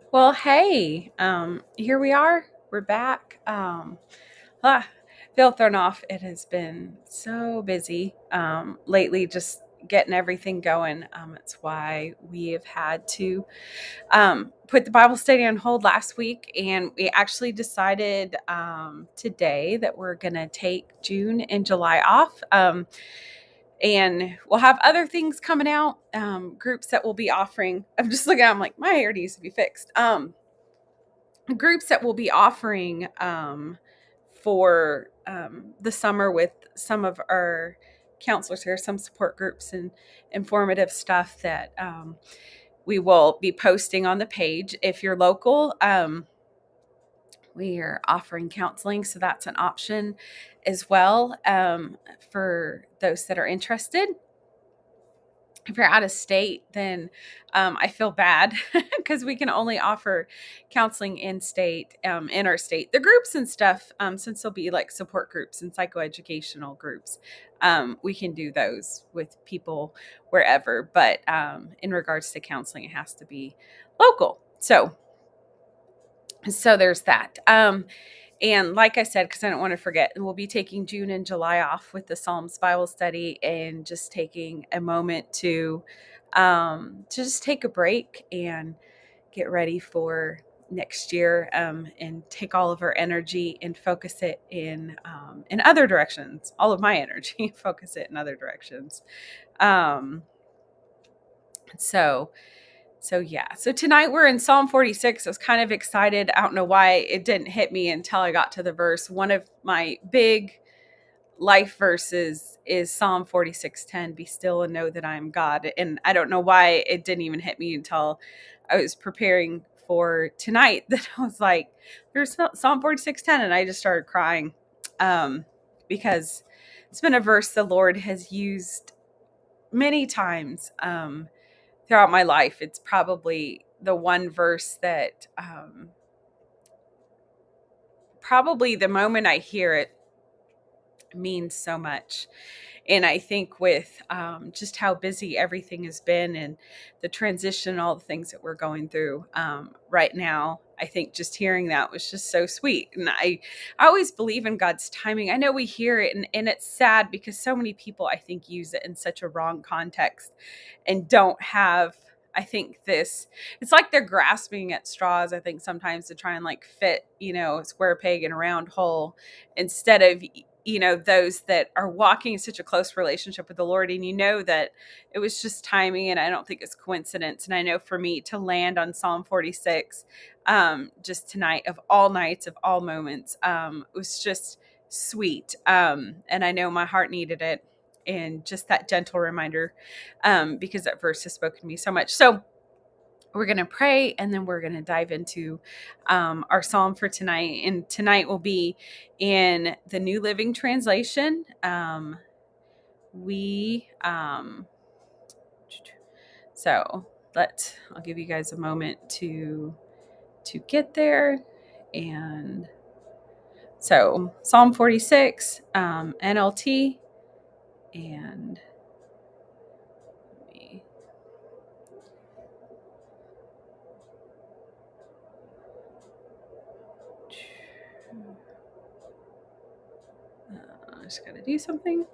Well, hey, here we are. We're back. Ah, feel thrown off. It has been so busy lately, just getting everything going. It's why we have had to put the Bible study on hold last week, and we actually decided today that we're going to take June and July off. And we'll have other things coming out, groups that we'll be offering. I'm just looking at, I'm like, my hair needs to be fixed. Groups that will be offering for the summer with some of our counselors here, some support groups and informative stuff that we will be posting on the page. If you're local, we are offering counseling, so that's an option as well for those that are interested. If you're out of state, then I feel bad because we can only offer counseling in state, in our state. The groups and stuff, since there'll be like support groups and psychoeducational groups, we can do those with people wherever. But in regards to counseling, it has to be local. So there's that. And like I said, because I don't want to forget, we'll be taking June and July off with the Psalms Bible study and just taking a moment to just take a break and get ready for next year, and take all of our energy and focus it in other directions. All of my energy, focus it in other directions. Um, so so yeah. So tonight we're in Psalm 46. I was kind of excited. I don't know why it didn't hit me until I got to the verse. One of my big life verses is Psalm 46:10. Be still and know that I am God. And I don't know why it didn't even hit me until I was preparing for tonight that I was like, there's Psalm 46:10, and I just started crying. Because it's been a verse the Lord has used many times. Throughout my life. It's probably the one verse that probably the moment I hear it means so much. And I think with just how busy everything has been and the transition, all the things that we're going through right now, I think just hearing that was just so sweet. And I always believe in God's timing. I know we hear it, and it's sad because so many people, I think, use it in such a wrong context and don't have, I think, this, it's like they're grasping at straws, I think, sometimes to try and like fit, a square peg in a round hole, instead of those that are walking in such a close relationship with the Lord. And that it was just timing, and I don't think it's coincidence. And I know for me to land on Psalm 46 just tonight, of all nights, of all moments, was just sweet. And I know my heart needed it, and just that gentle reminder, because that verse has spoken to me so much. So we're going to pray, and then we're going to dive into our psalm for tonight. And tonight will be in the New Living Translation. We so I'll give you guys a moment to get there. And so Psalm 46, NLT, and let me, I just got to do something.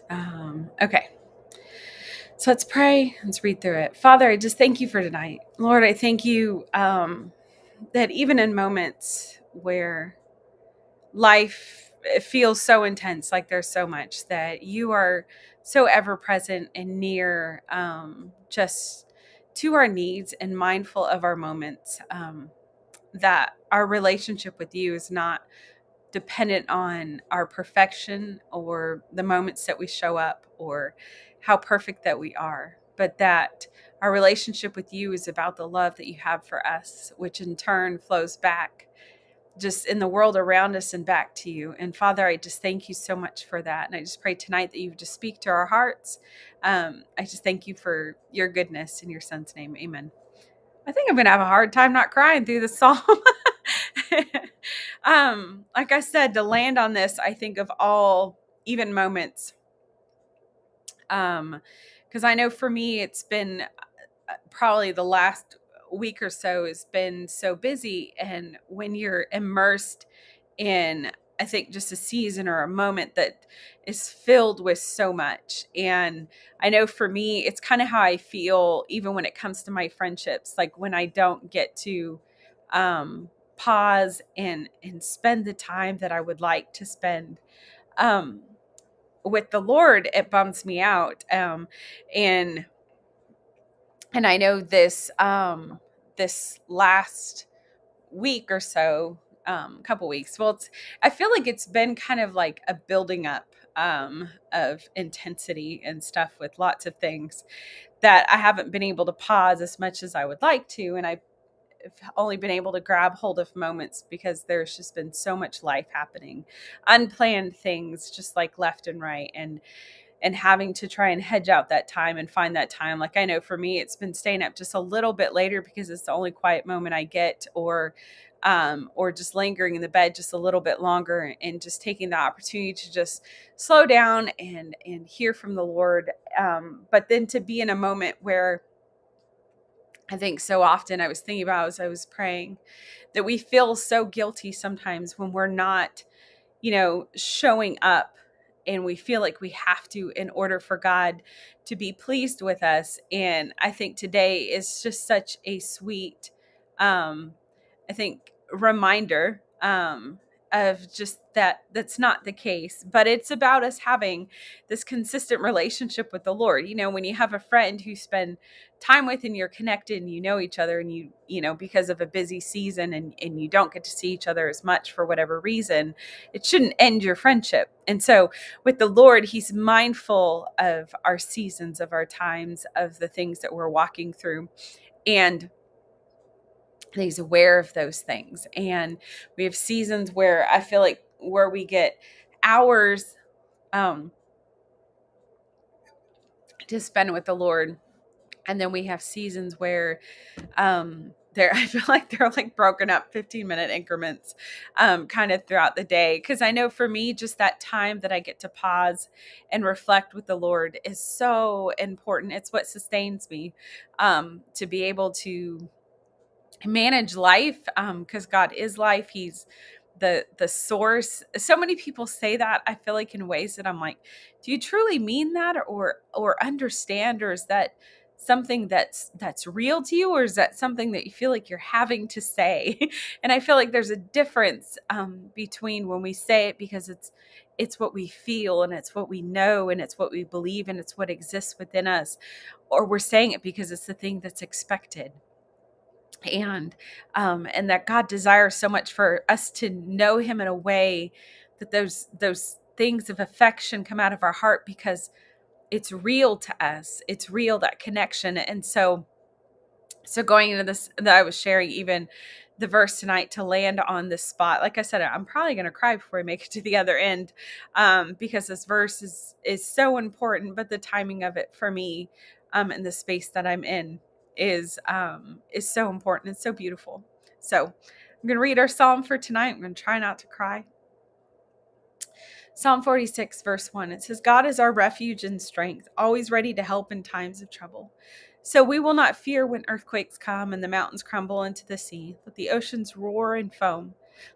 Um, okay. So let's pray. Let's read through it. Father, I just thank you for tonight. Lord, I thank you that even in moments where life, it feels so intense, like there's so much, that you are so ever present and near, just to our needs and mindful of our moments, that our relationship with you is not dependent on our perfection or the moments that we show up or how perfect that we are, but that our relationship with you is about the love that you have for us, which in turn flows back just in the world around us and back to you. And Father, I just thank you so much for that. And I just pray tonight that you would just speak to our hearts. I just thank you for your goodness, in your son's name. Amen. I think I'm going to have a hard time not crying through the psalm. Like I said, to land on this, I think of all even moments Because I know for me, it's been probably the last week or so has been so busy. And when you're immersed in, I think, just a season or a moment that is filled with so much. And I know for me, it's kind of how I feel even when it comes to my friendships. Like when I don't get to pause and spend the time that I would like to spend um, with the Lord, it bums me out. And and I know this last week or so, couple weeks. Well, I feel like it's been kind of like a building up of intensity and stuff with lots of things that I haven't been able to pause as much as I would like to, and I've only been able to grab hold of moments because there's just been so much life happening, unplanned things just like left and right, and having to try and hedge out that time and find that time. Like I know for me, it's been staying up just a little bit later because it's the only quiet moment I get, or just lingering in the bed just a little bit longer and just taking the opportunity to just slow down and hear from the Lord. But then to be in a moment where I think so often I was thinking about as I was praying that we feel so guilty sometimes when we're not, showing up, and we feel like we have to in order for God to be pleased with us. And I think today is just such a sweet, um, I think, reminder of just that's not the case, but it's about us having this consistent relationship with the Lord. When you have a friend who spend time with and you're connected and you know each other, and because of a busy season, and you don't get to see each other as much for whatever reason, it shouldn't end your friendship. And so with the Lord, he's mindful of our seasons, of our times, of the things that we're walking through. And he's aware of those things. And we have seasons where I feel like where we get hours um, to spend with the Lord. And then we have seasons where I feel like they're like broken up 15-minute increments kind of throughout the day. Because I know for me, just that time that I get to pause and reflect with the Lord is so important. It's what sustains me to be able to manage life, because God is life. He's the source. So many people say that, I feel like, in ways that I'm like, do you truly mean that, or understand, or is that something that's real to you, or is that something that you feel like you're having to say? And I feel like there's a difference between when we say it because it's what we feel, and it's what we know, and it's what we believe, and it's what exists within us, or we're saying it because it's the thing that's expected. And that God desires so much for us to know him in a way that those things of affection come out of our heart because it's real to us. It's real, that connection. And so going into this, that I was sharing even the verse tonight, to land on this spot, like I said, I'm probably going to cry before I make it to the other end, because this verse is so important. But the timing of it for me, in the space that I'm in, is so important. It's so beautiful. So I'm going to read our psalm for tonight. I'm going to try not to cry. Psalm 46, verse 1, it says, God is our refuge and strength, always ready to help in times of trouble. So we will not fear when earthquakes come and the mountains crumble into the sea. Let the oceans roar and foam.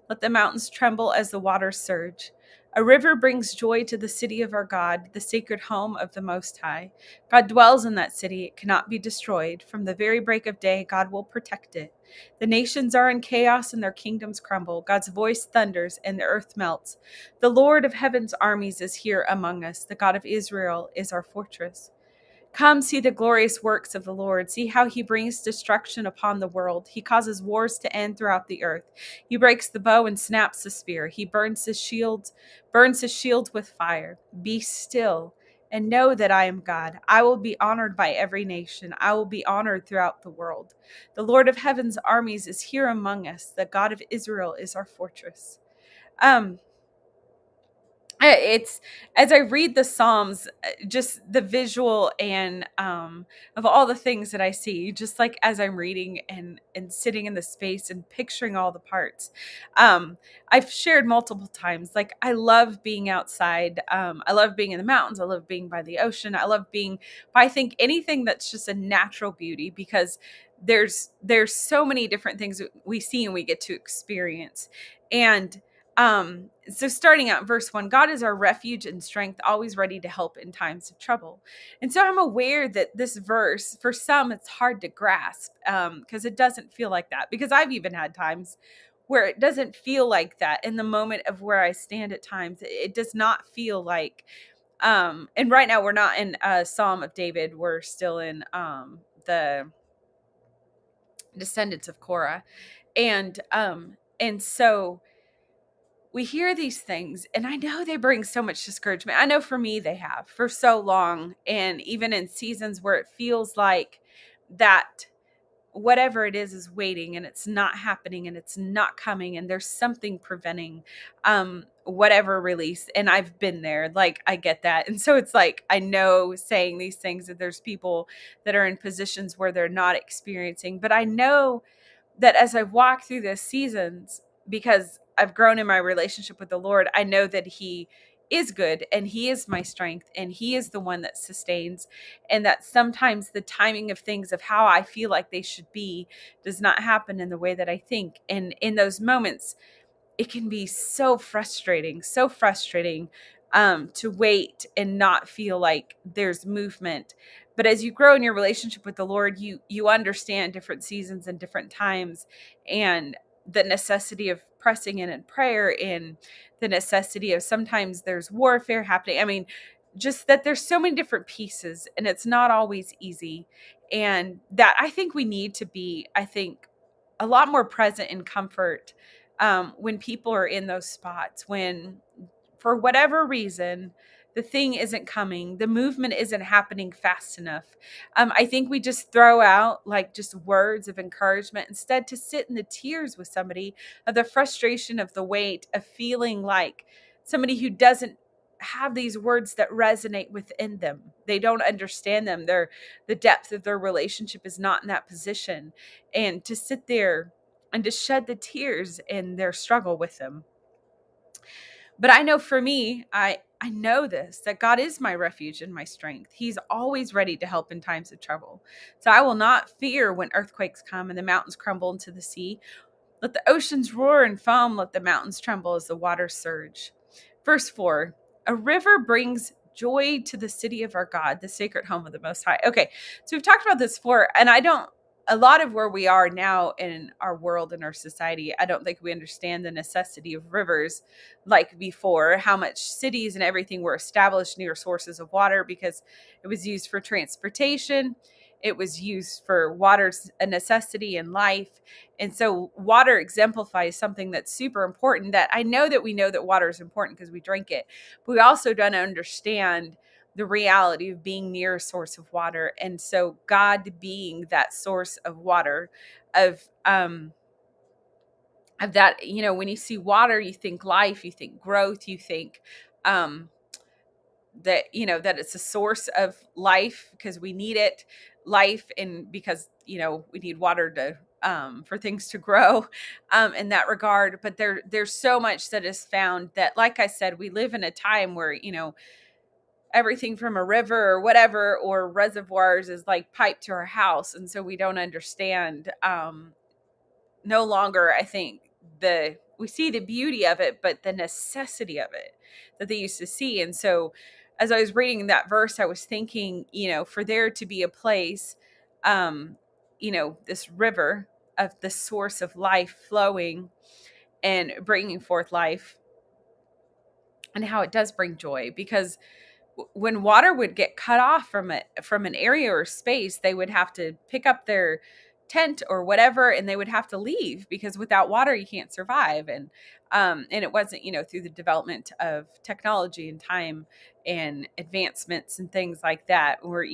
Let the mountains tremble as the waters surge. A river brings joy to the city of our God, the sacred home of the Most High. God dwells in that city. It cannot be destroyed. From the very break of day, God will protect it. The nations are in chaos and their kingdoms crumble. God's voice thunders and the earth melts. The Lord of heaven's armies is here among us. The God of Israel is our fortress. Come see the glorious works of the Lord. See how he brings destruction upon the world. He causes wars to end throughout the earth. He breaks the bow and snaps the spear. He burns his shields with fire. Be still and know that I am God. I will be honored by every nation. I will be honored throughout the world. The Lord of heaven's armies is here among us. The God of Israel is our fortress. It's as I read the Psalms, just the visual and of all the things that I see, just like as I'm reading and sitting in the space and picturing all the parts. Um, I've shared multiple times, like I love being outside. I love being in the mountains. I love being by the ocean. I love being, I think anything that's just a natural beauty, because there's so many different things that we see and we get to experience. And so starting out in verse 1, God is our refuge and strength, always ready to help in times of trouble. And so I'm aware that this verse, for some, it's hard to grasp, because it doesn't feel like that. Because I've even had times where it doesn't feel like that in the moment of where I stand at times. It does not feel like, and right now we're not in a Psalm of David. We're still in the descendants of Korah. And so we hear these things, and I know they bring so much discouragement. I know for me they have for so long, and even in seasons where it feels like that whatever it is waiting, and it's not happening, and it's not coming, and there's something preventing whatever release. And I've been there, like I get that. And so it's like, I know saying these things that there's people that are in positions where they're not experiencing, but I know that as I walk through the seasons, because I've grown in my relationship with the Lord, I know that He is good and He is my strength and He is the one that sustains. And that sometimes the timing of things, of how I feel like they should be, does not happen in the way that I think. And in those moments, it can be so frustrating, to wait and not feel like there's movement. But as you grow in your relationship with the Lord, you understand different seasons and different times, and the necessity of pressing in prayer, and the necessity of sometimes there's warfare happening. I mean, just that there's so many different pieces, and it's not always easy. And that I think we need to be, I think, a lot more present in comfort, when people are in those spots, when for whatever reason the thing isn't coming, the movement isn't happening fast enough. I think we just throw out like just words of encouragement instead, to sit in the tears with somebody, of the frustration, of the weight, of feeling like somebody who doesn't have these words that resonate within them. They don't understand them. The depth of their relationship is not in that position. And to sit there and to shed the tears in their struggle with them. But I know for me, I know this, that God is my refuge and my strength. He's always ready to help in times of trouble. So I will not fear when earthquakes come and the mountains crumble into the sea. Let the oceans roar and foam, let the mountains tremble as the waters surge. Verse 4, a river brings joy to the city of our God, the sacred home of the Most High. Okay, so we've talked about this before, and a lot of where we are now in our world and our society, I don't think we understand the necessity of rivers like before, how much cities and everything were established near sources of water because it was used for transportation. It was used for water's a necessity in life. And so water exemplifies something that's super important, that I know that we know that water is important because we drink it. But we also don't understand the reality of being near a source of water. And so God being that source of water, of that, when you see water, you think life, you think growth, you think um that it's a source of life because we need it, life, and because we need water to for things to grow, in that regard. But there's so much that is found that, like I said, we live in a time where everything from a river or whatever or reservoirs is like piped to our house, and so we don't understand, no longer, I think, we see the beauty of it, but the necessity of it that they used to see. And so as I was reading that verse, I was thinking, for there to be a place, this river of the source of life flowing and bringing forth life, and how it does bring joy. Because when water would get cut off from an area or space, they would have to pick up their tent or whatever, and they would have to leave, because without water you can't survive. And it wasn't, through the development of technology and time and advancements and things like that, were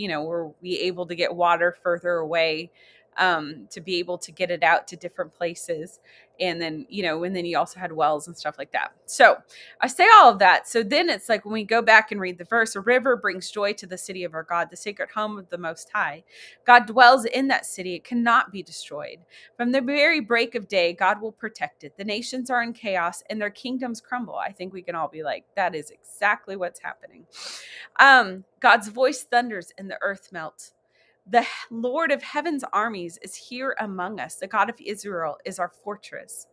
we able to get water further away, to be able to get it out to different places. And then, and then you also had wells and stuff like that. So I say all of that. So then it's like when we go back and read the verse, a river brings joy to the city of our God, the sacred home of the Most High. God dwells in that city. It cannot be destroyed. From the very break of day, God will protect it. The nations are in chaos and their kingdoms crumble. I think we can all be like, that is exactly what's happening. God's voice thunders and the earth melts. The Lord of heaven's armies is here among us. The God of Israel is our fortress.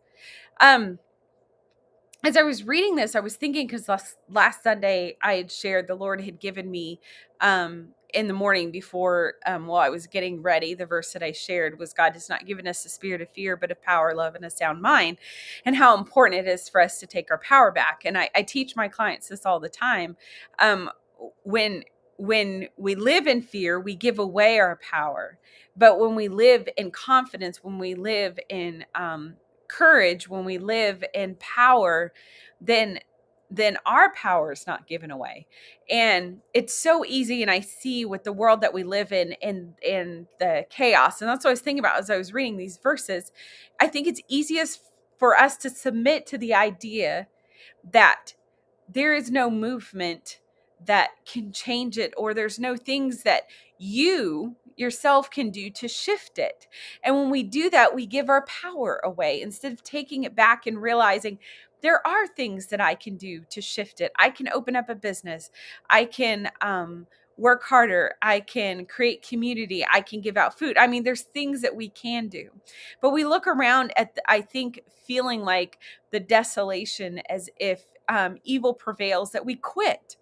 As I was reading this, I was thinking, because last Sunday I had shared the Lord had given me in the morning before, while I was getting ready, the verse that I shared was, God has not given us a spirit of fear, but of power, love, and a sound mind, and how important it is for us to take our power back. And I teach my clients this all the time. When we live in fear, we give away our power. But when we live in confidence, when we live in courage, when we live in power, then our power is not given away. And it's so easy. And I see with the world that we live in the chaos. And that's what I was thinking about as I was reading these verses. I think it's easiest for us to submit to the idea that there is no movement that can change it, or there's no things that you yourself can do to shift it. And when we do that, we give our power away instead of taking it back and realizing there are things that I can do to shift it. I can open up a business. I can work harder. I can create community. I can give out food. I mean, there's things that we can do. But we look around at, I think, feeling like the desolation as if evil prevails, that we quit.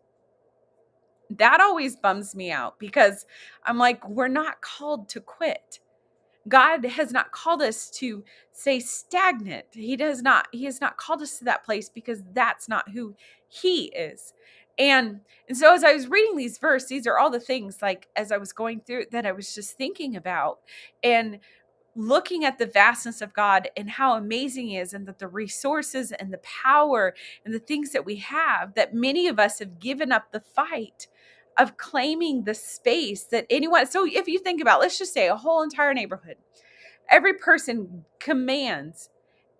That always bums me out, because I'm like, we're not called to quit. God has not called us to stay stagnant. He has not called us to that place, because that's not who he is. And so as I was reading these verses, these are all the things, like, as I was going through, that I was just thinking about and looking at the vastness of God and how amazing he is, and that the resources and the power and the things that we have, that many of us have given up the fight of claiming the space that anyone. So if you think about, let's just say a whole entire neighborhood, every person commands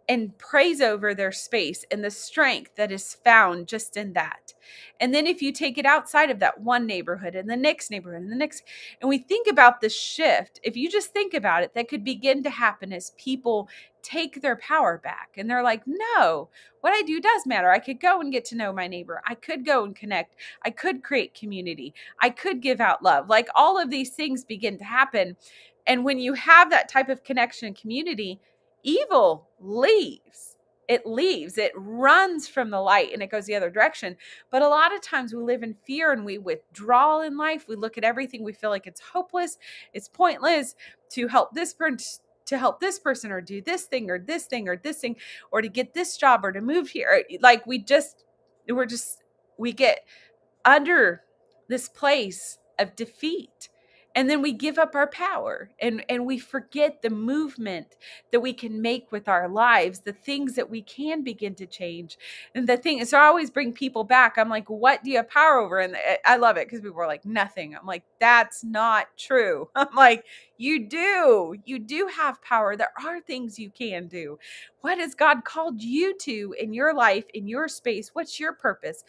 and prays over their space and the strength that is found just in that. And then if you take it outside of that one neighborhood and the next neighborhood and the next, and we think about the shift, if you just think about it, that could begin to happen as people take their power back. And they're like, no, what I do does matter. I could go and get to know my neighbor. I could go and connect. I could create community. I could give out love. Like, all of these things begin to happen. And when you have that type of connection and community, evil leaves. It runs from the light and it goes the other direction. But a lot of times we live in fear and we withdraw in life. We look at everything. We feel like it's hopeless. It's pointless to help this person, or do this thing or this thing or this thing, or to get this job, or to move here. Like, we get under this place of defeat. And then we give up our power, and we forget the movement that we can make with our lives, the things that we can begin to change. And the thing is, so I always bring people back. I'm like, what do you have power over? And I love it, because people are like, nothing. I'm like, that's not true. I'm like, you do have power. There are things you can do. What has God called you to in your life, in your space? What's your purpose?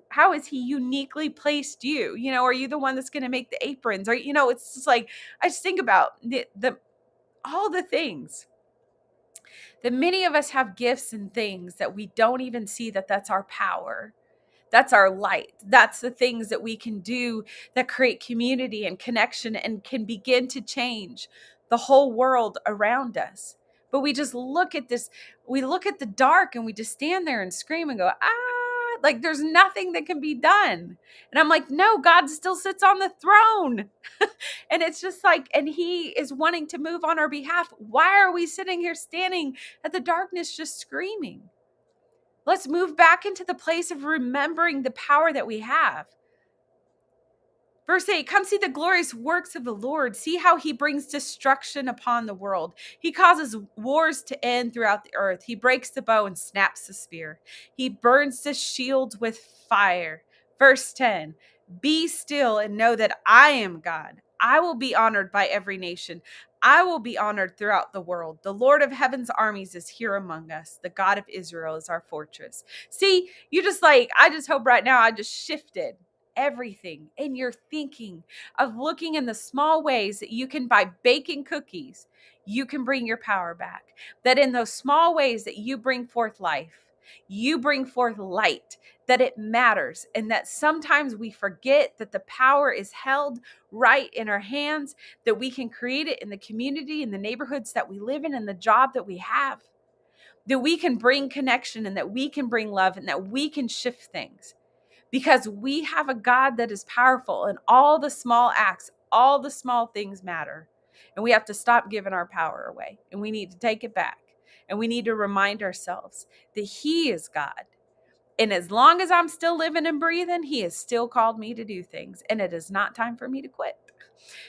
How has he uniquely placed you? Are you the one that's going to make the aprons? Or, it's just like, I just think about the all the things that many of us have, gifts and things that we don't even see, that's our power. That's our light. That's the things that we can do that create community and connection and can begin to change the whole world around us. But we just look at this, we look at the dark and we just stand there and scream and go, like there's nothing that can be done. And I'm like, no, God still sits on the throne. And it's just like, and he is wanting to move on our behalf. Why are we sitting here standing at the darkness just screaming? Let's move back into the place of remembering the power that we have. Verse 8, come see the glorious works of the Lord. See how he brings destruction upon the world. He causes wars to end throughout the earth. He breaks the bow and snaps the spear. He burns the shields with fire. Verse 10, be still and know that I am God. I will be honored by every nation. I will be honored throughout the world. The Lord of heaven's armies is here among us. The God of Israel is our fortress. See, I just hope right now I just shifted everything in your thinking of looking in the small ways that you can, by baking cookies, you can bring your power back. That in those small ways that you bring forth life, you bring forth light, that it matters. And that sometimes we forget that the power is held right in our hands, that we can create it in the community, in the neighborhoods that we live in, and the job that we have, that we can bring connection and that we can bring love and that we can shift things because we have a God that is powerful, and all the small acts, all the small things matter. And we have to stop giving our power away, and we need to take it back. And we need to remind ourselves that He is God. And as long as I'm still living and breathing, He has still called me to do things. And it is not time for me to quit.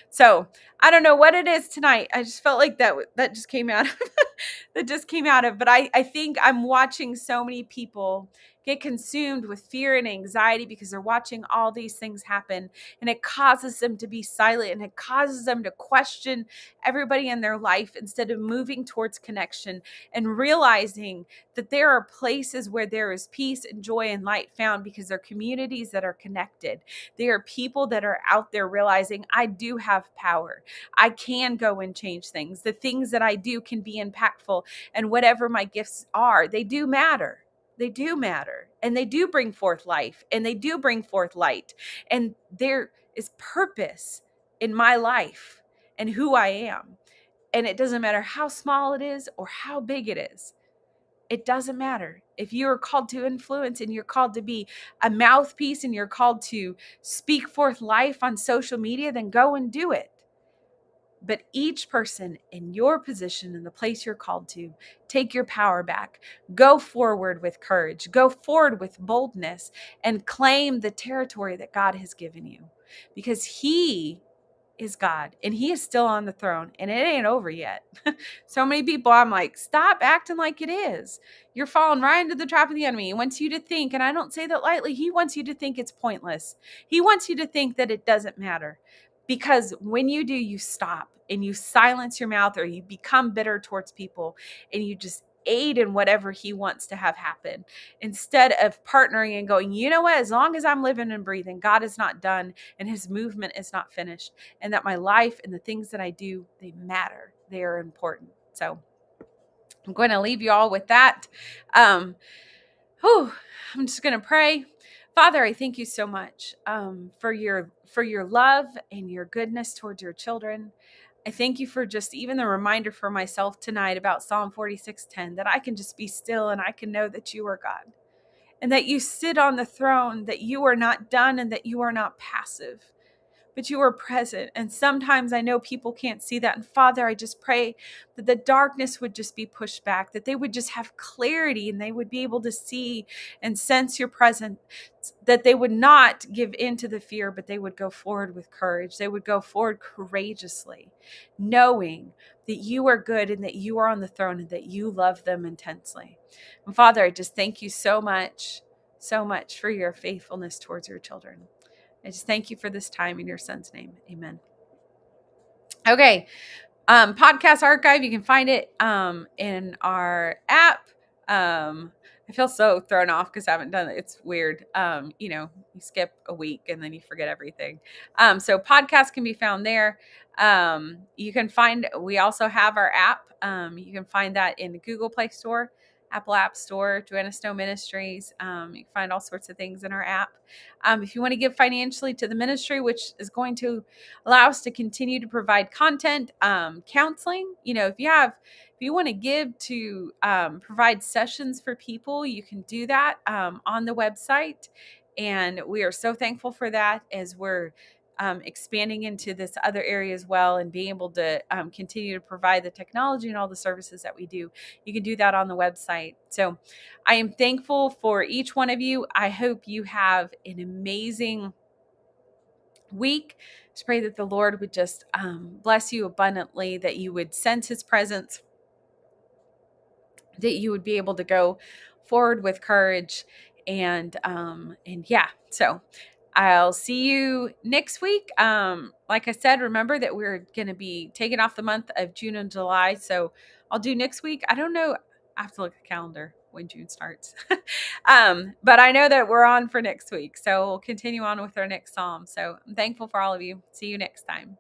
So I don't know what it is tonight. I just felt like that just came out of but I think I'm watching so many people get consumed with fear and anxiety because they're watching all these things happen, and it causes them to be silent, and it causes them to question everybody in their life instead of moving towards connection and realizing that there are places where there is peace and joy and light found because they're communities that are connected. There are people that are out there realizing I do have power. I can go and change things. The things that I do can be impactful, and whatever my gifts are, they do matter. They do matter, and they do bring forth life, and they do bring forth light. And there is purpose in my life and who I am. And it doesn't matter how small it is or how big it is. It doesn't matter. If you are called to influence and you're called to be a mouthpiece and you're called to speak forth life on social media, then go and do it. But each person in your position, in the place you're called to, take your power back. Go forward with courage. Go forward with boldness and claim the territory that God has given you, because He is God and He is still on the throne, and it ain't over yet. So many people, I'm like, stop acting like it is. You're falling right into the trap of the enemy. He wants you to think, and I don't say that lightly, he wants you to think it's pointless. He wants you to think that it doesn't matter, because when you do, you stop and you silence your mouth, or you become bitter towards people, and you just aid in whatever he wants to have happen, instead of partnering and going, you know what, as long as I'm living and breathing, God is not done and His movement is not finished, and that my life and the things that I do, they matter. They are important. So I'm going to leave you all with that. I'm just going to pray. Father, I thank you so much for your love and your goodness towards your children. I thank you for just even the reminder for myself tonight about Psalm 46:10, that I can just be still and I can know that you are God, and that you sit on the throne, that you are not done, and that you are not passive, but you are present. And sometimes I know people can't see that. And Father, I just pray that the darkness would just be pushed back, that they would just have clarity and they would be able to see and sense your presence, that they would not give in to the fear, but they would go forward with courage. They would go forward courageously, knowing that you are good and that you are on the throne and that you love them intensely. And Father, I just thank you so much for your faithfulness towards your children. I just thank you for this time in your Son's name. Amen. Okay. Podcast archive, you can find it in our app. I feel so thrown off because I haven't done it. It's weird. You skip a week and then you forget everything. So podcasts can be found there. We also have our app. You can find that in the Google Play Store, Apple App Store, Joanna Snow Ministries. You can find all sorts of things in our app. If you want to give financially to the ministry, which is going to allow us to continue to provide content, counseling, if you want to give to provide sessions for people, you can do that on the website. And we are so thankful for that as we're expanding into this other area as well, and being able to continue to provide the technology and all the services that we do. You can do that on the website. So I am thankful for each one of you. I hope you have an amazing week. Just pray that the Lord would just bless you abundantly, that you would sense His presence, that you would be able to go forward with courage, and yeah. So I'll see you next week. Like I said, remember that we're going to be taking off the month of June and July. So I'll do next week. I don't know. I have to look at the calendar when June starts. But I know that we're on for next week. So we'll continue on with our next psalm. So I'm thankful for all of you. See you next time.